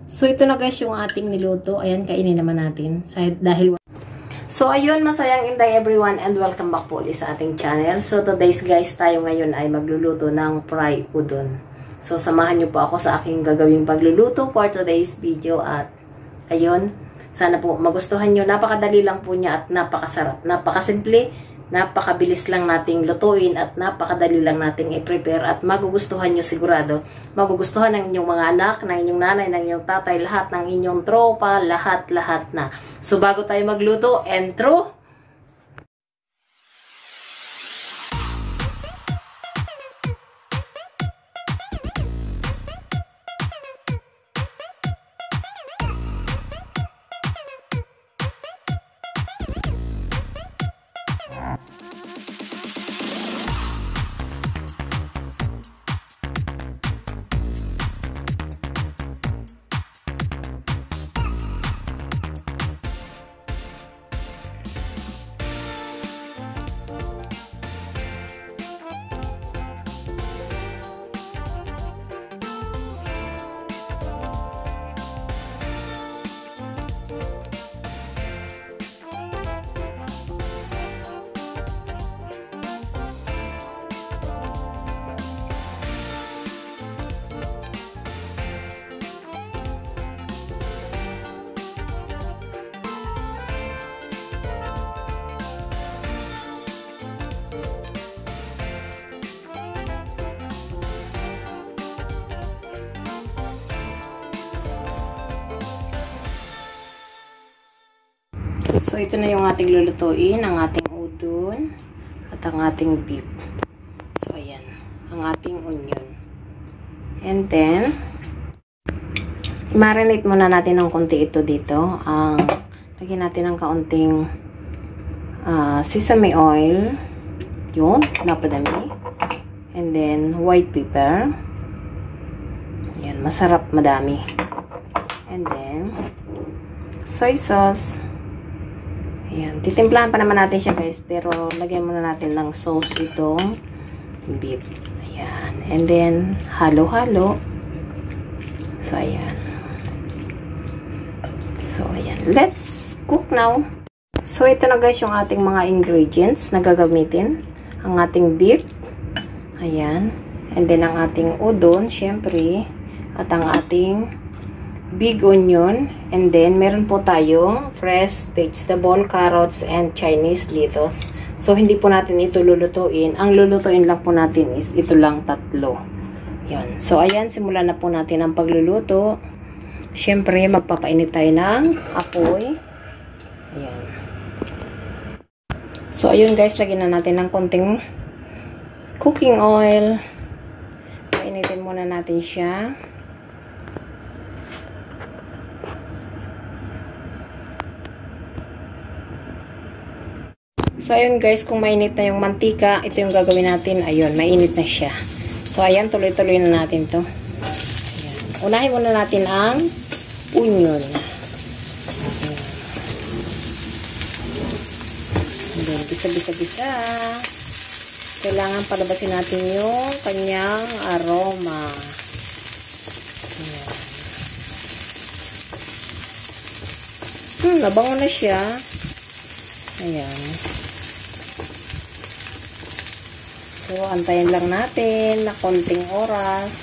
So, ito na guys yung ating niluto. Ayan, kainin naman natin. Dahil so, ayun, masayang inday everyone and welcome back po ulit sa ating channel. So, today's guys, tayo ngayon ay magluluto ng fried udon. So, samahan niyo po ako sa aking gagawing pagluluto for today's video at ayun, sana po magustuhan niyo. Napakadali lang po niya at napakasarap. Napakasimple, napakabilis lang nating lutuin at napakadali lang nating i-prepare at magugustuhan niyo sigurado. Magugustuhan ng inyong mga anak, ng inyong nanay, ng inyong tatay, lahat ng inyong tropa, lahat na. So, bago tayo magluto, intro! So, ito na yung ating lulutuin, ang ating udon at ang ating beef. So, ayan, ang ating onion. And then, marinate muna natin ng konti ito dito. Lagyan natin ng kaunting sesame oil. Yun, napadami. And then, white pepper. Ayan, masarap, madami. And then, soy sauce. Ayan. Titimplahan pa naman natin siya guys. Pero lagyan muna natin ng sauce itong beef. Ayan. And then, halo-halo. So, ayan. So, ayan. Let's cook now. So, ito na guys yung ating mga ingredients na gagamitin. Ang ating beef. Ayan. And then, ang ating udon, syempre. At ang ating big onion, and then meron po tayo fresh vegetable, carrots, and Chinese lettuce. So, hindi po natin ito lulutuin. Ang lulutuin lang po natin is ito lang tatlo. Yan. So, ayan, simulan na po natin ang pagluluto. Siyempre, magpapainit tayo ng apoy. Ayan. So, ayun guys, lagyan na natin ng konting cooking oil. Painitin muna natin siya. So, ayun guys, kung mainit na yung mantika, ito yung gagawin natin. Ayun, mainit na siya. So, ayan, tuloy-tuloy na natin to. Ayan. Unahin muna natin ang onion. Ayan. And then, bisa-bisa-bisa. Kailangan palabasin natin yung kanyang aroma. Ayan. Nabango na siya. Ayan. So, antayin lang natin na konting oras.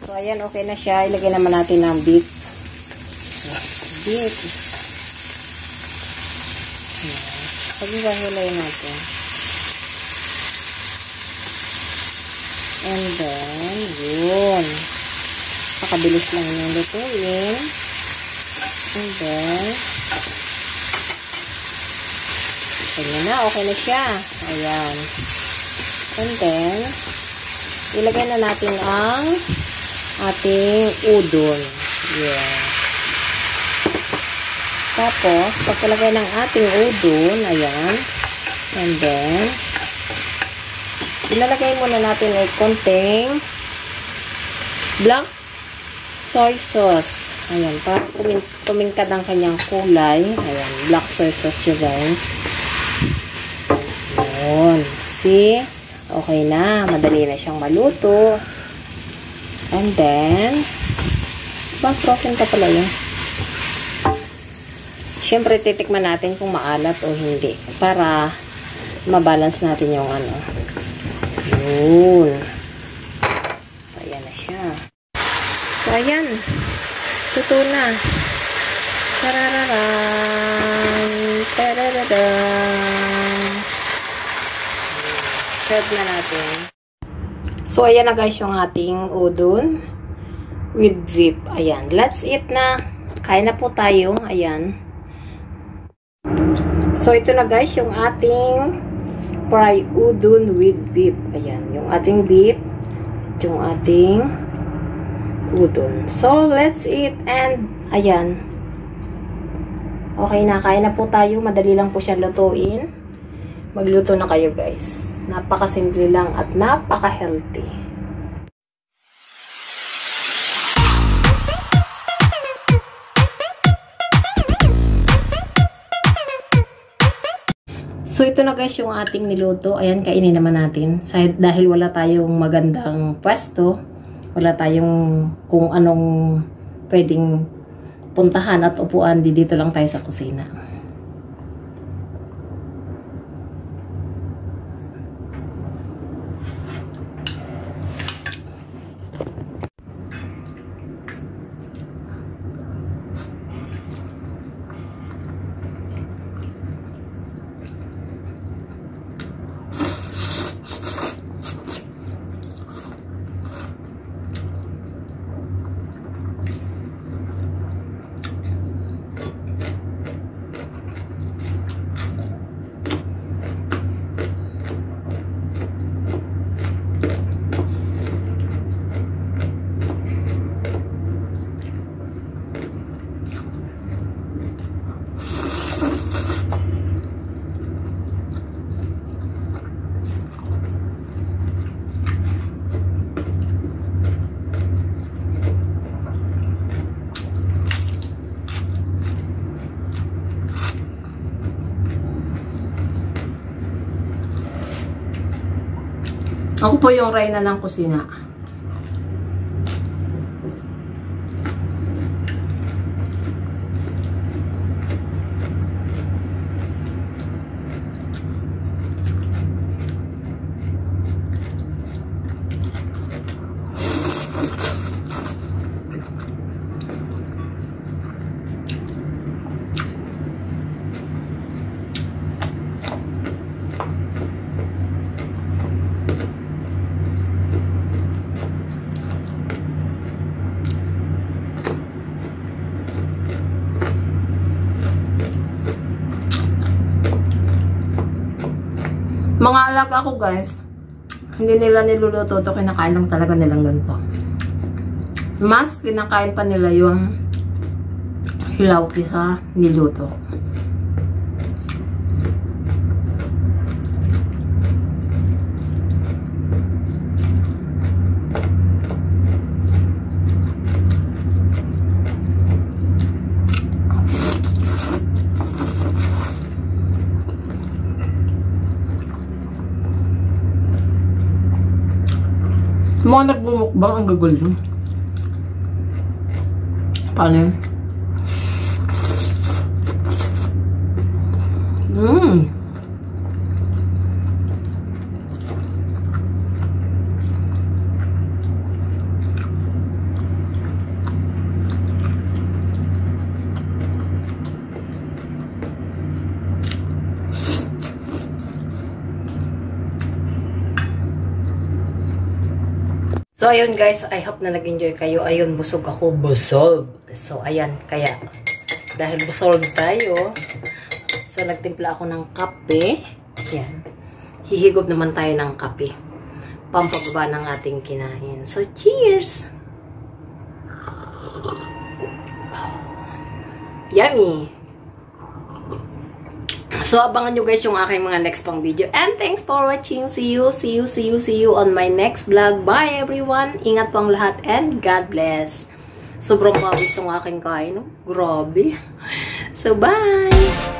So, ayan, okay na siya. Ilagay naman natin ang beef. Beef. Ayan. Pag-iwahilay natin. And then, yun. Pakabilis lang yung lutuin. And then, okay na siya. Ayan. And then, ilagay na natin ang ating udon. Yes. Tapos, pagkalagay ng ating udon, ayan. And then, ilalagay muna natin ay konting black soy sauce. Ayan, para tumingkad ang kanyang kulay. Ayan, black soy sauce yun guys. Ayan. See? Okay na. Madali na siyang maluto. And then, frozen pa pala yun. Siyempre, titikman natin kung maalat o hindi. Para mabalance natin yung ano. Yun. So, ayan na siya. So, ayan. Luto na. Tarararan. Tarararan. Serve na natin. So, ayan na guys yung ating udon with beef. Ayan. Let's eat na. Kain na po tayo. Ayan. So, ito na guys yung ating fried udon with beef. Ayan. Yung ating beef. Yung ating udon. So, let's eat. And, ayan. Okay na. Kain na po tayo. Madali lang po siya lutuin. Magluto na kayo guys. Napakasimple lang at napaka-healthy. So, ito na guys yung ating niluto. Ayan, kainin naman natin. Dahil wala tayong magandang pwesto, wala tayong kung anong pwedeng puntahan at upuan, dito lang tayo sa kusina. Ako po yung reyna ng kusina. Mga alaga ko guys, hindi nila niluluto ito, kinakain lang talaga nilang ganito. Mas kinakain pa nila yung hilaw kisa niluto. Mga nagbumukbang ang gagawin. Paano yun? So, ayun guys, I hope na nag-enjoy kayo. Ayun, busog ako. Busog. So, ayan, kaya, dahil busog tayo, so, nagtimpla ako ng kape. Ayan. Hihigop naman tayo ng kape. Pampababa ng ating kinain. So, cheers! Yummy! So, abangan nyo guys yung aking mga next pang video. And thanks for watching. See you on my next vlog. Bye everyone. Ingat po ang lahat and God bless. Sobrang mabis tong aking kain. Grabe. So, bye!